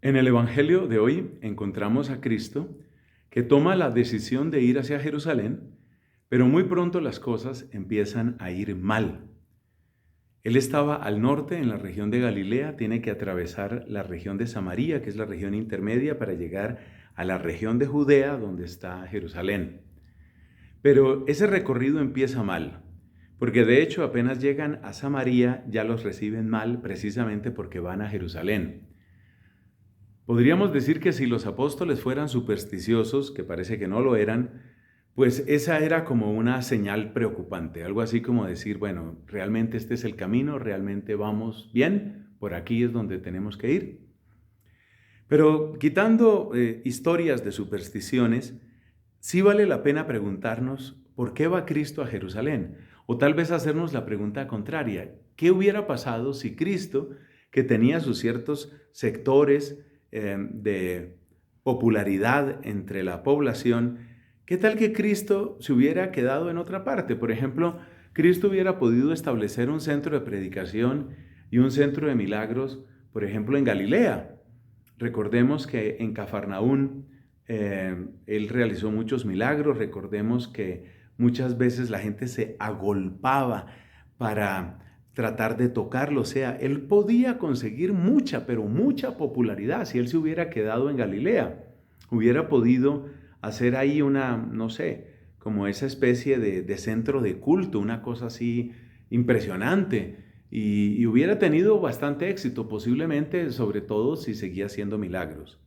En el Evangelio de hoy encontramos a Cristo que toma la decisión de ir hacia Jerusalén, pero muy pronto las cosas empiezan a ir mal. Él estaba al norte, en la región de Galilea, tiene que atravesar la región de Samaria, que es la región intermedia, para llegar a la región de Judea, donde está Jerusalén. Pero ese recorrido empieza mal, porque de hecho apenas llegan a Samaria ya los reciben mal precisamente porque van a Jerusalén. Podríamos decir que si los apóstoles fueran supersticiosos, que parece que no lo eran, pues esa era como una señal preocupante, algo así como decir, bueno, realmente este es el camino, realmente vamos bien, por aquí es donde tenemos que ir. Pero quitando historias de supersticiones, sí vale la pena preguntarnos por qué va Cristo a Jerusalén, o tal vez hacernos la pregunta contraria, ¿qué hubiera pasado si Cristo, que tenía sus ciertos sectores de popularidad entre la población, qué tal que Cristo se hubiera quedado en otra parte? Por ejemplo, Cristo hubiera podido establecer un centro de predicación y un centro de milagros, por ejemplo, en Galilea. Recordemos que en Cafarnaún él realizó muchos milagros. Recordemos que muchas veces la gente se agolpaba para tratar de tocarlo. O sea, él podía conseguir mucha, pero mucha popularidad si él se hubiera quedado en Galilea. Hubiera podido hacer ahí una, no sé, como esa especie de centro de culto, una cosa así impresionante. Y hubiera tenido bastante éxito, posiblemente, sobre todo si seguía haciendo milagros.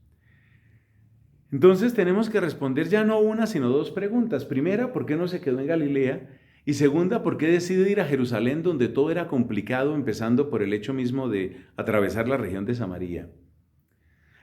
Entonces tenemos que responder ya no una, sino dos preguntas. Primera, ¿por qué no se quedó en Galilea? Y segunda, ¿por qué decide ir a Jerusalén, donde todo era complicado, empezando por el hecho mismo de atravesar la región de Samaria?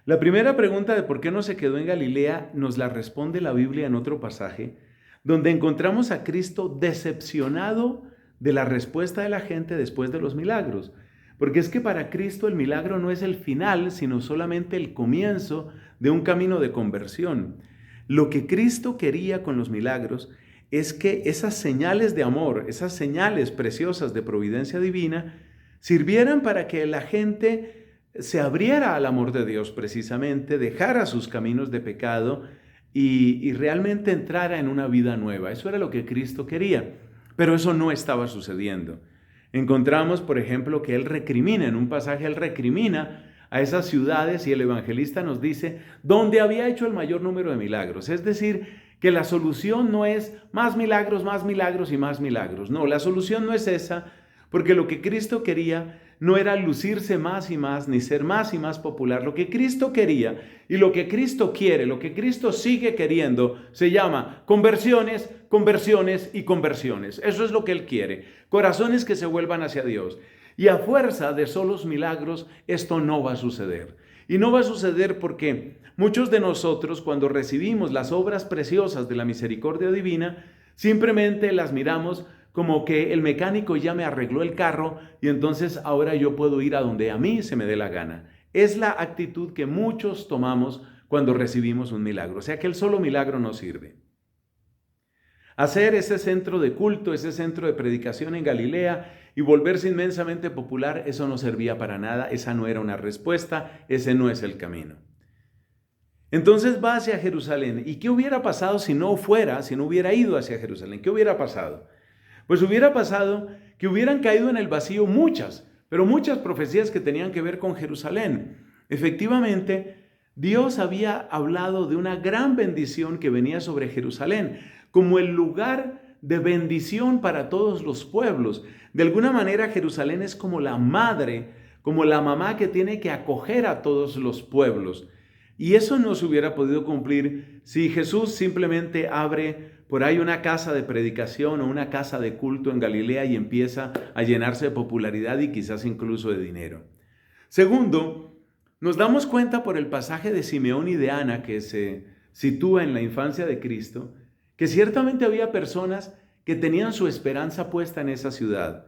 La primera pregunta de por qué no se quedó en Galilea nos la responde la Biblia en otro pasaje, donde encontramos a Cristo decepcionado de la respuesta de la gente después de los milagros. Porque es que para Cristo el milagro no es el final, sino solamente el comienzo de un camino de conversión. Lo que Cristo quería con los milagros es que esas señales de amor, esas señales preciosas de providencia divina, sirvieran para que la gente se abriera al amor de Dios precisamente, dejara sus caminos de pecado y realmente entrara en una vida nueva. Eso era lo que Cristo quería, pero eso no estaba sucediendo. Encontramos, por ejemplo, que Él recrimina, en un pasaje Él recrimina a esas ciudades y el evangelista nos dice dónde había hecho el mayor número de milagros. Es decir, que la solución no es más milagros y más milagros. No, la solución no es esa, porque lo que Cristo quería no era lucirse más y más, ni ser más y más popular. Lo que Cristo quería y lo que Cristo quiere, lo que Cristo sigue queriendo, se llama conversiones, conversiones y conversiones. Eso es lo que Él quiere. Corazones que se vuelvan hacia Dios. Y a fuerza de solos milagros, esto no va a suceder. Y no va a suceder porque muchos de nosotros, cuando recibimos las obras preciosas de la misericordia divina, simplemente las miramos como que el mecánico ya me arregló el carro y entonces ahora yo puedo ir a donde a mí se me dé la gana. Es la actitud que muchos tomamos cuando recibimos un milagro. O sea que el solo milagro no sirve. Hacer ese centro de culto, ese centro de predicación en Galilea y volverse inmensamente popular, eso no servía para nada, esa no era una respuesta, ese no es el camino. Entonces va hacia Jerusalén. ¿Y qué hubiera pasado si no hubiera ido hacia Jerusalén? ¿Qué hubiera pasado? Pues hubiera pasado que hubieran caído en el vacío pero muchas profecías que tenían que ver con Jerusalén. Efectivamente, Dios había hablado de una gran bendición que venía sobre Jerusalén, como el lugar de bendición para todos los pueblos. De alguna manera, Jerusalén es como la madre, como la mamá que tiene que acoger a todos los pueblos. Y eso no se hubiera podido cumplir si Jesús simplemente abre por ahí una casa de predicación o una casa de culto en Galilea y empieza a llenarse de popularidad y quizás incluso de dinero. Segundo, nos damos cuenta por el pasaje de Simeón y de Ana que se sitúa en la infancia de Cristo, que ciertamente había personas que tenían su esperanza puesta en esa ciudad,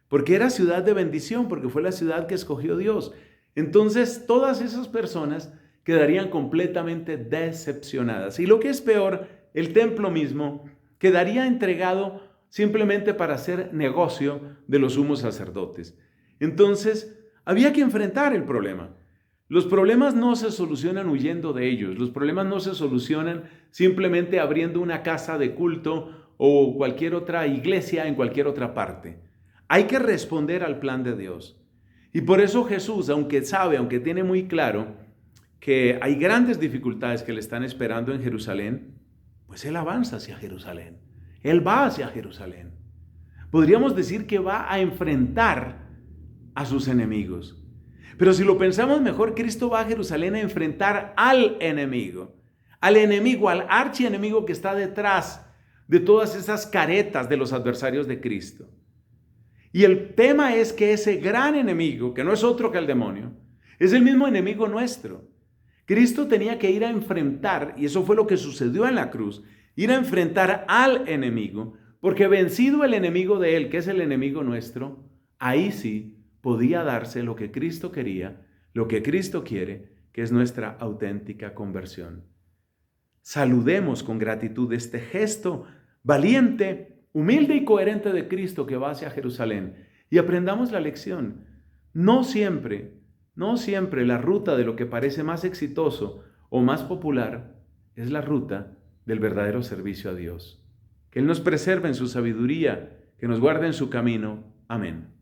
porque era ciudad de bendición, porque fue la ciudad que escogió Dios. Entonces, todas esas personas quedarían completamente decepcionadas. Y lo que es peor, el templo mismo quedaría entregado simplemente para hacer negocio de los sumos sacerdotes. Entonces, había que enfrentar el problema. Los problemas no se solucionan huyendo de ellos, los problemas no se solucionan simplemente abriendo una casa de culto o cualquier otra iglesia en cualquier otra parte. Hay que responder al plan de Dios. Y por eso Jesús, aunque tiene muy claro que hay grandes dificultades que le están esperando en Jerusalén, pues Él avanza hacia Jerusalén. Él va hacia Jerusalén. Podríamos decir que va a enfrentar a sus enemigos. Pero si lo pensamos mejor, Cristo va a Jerusalén a enfrentar al enemigo, al archienemigo que está detrás de todas esas caretas de los adversarios de Cristo. Y el tema es que ese gran enemigo, que no es otro que el demonio, es el mismo enemigo nuestro. Cristo tenía que ir a enfrentar, y eso fue lo que sucedió en la cruz, ir a enfrentar al enemigo, porque vencido el enemigo de él, que es el enemigo nuestro, ahí sí podía darse lo que Cristo quería, lo que Cristo quiere, que es nuestra auténtica conversión. Saludemos con gratitud este gesto valiente, humilde y coherente de Cristo que va hacia Jerusalén y aprendamos la lección. No siempre la ruta de lo que parece más exitoso o más popular es la ruta del verdadero servicio a Dios. Que Él nos preserve en su sabiduría, que nos guarde en su camino. Amén.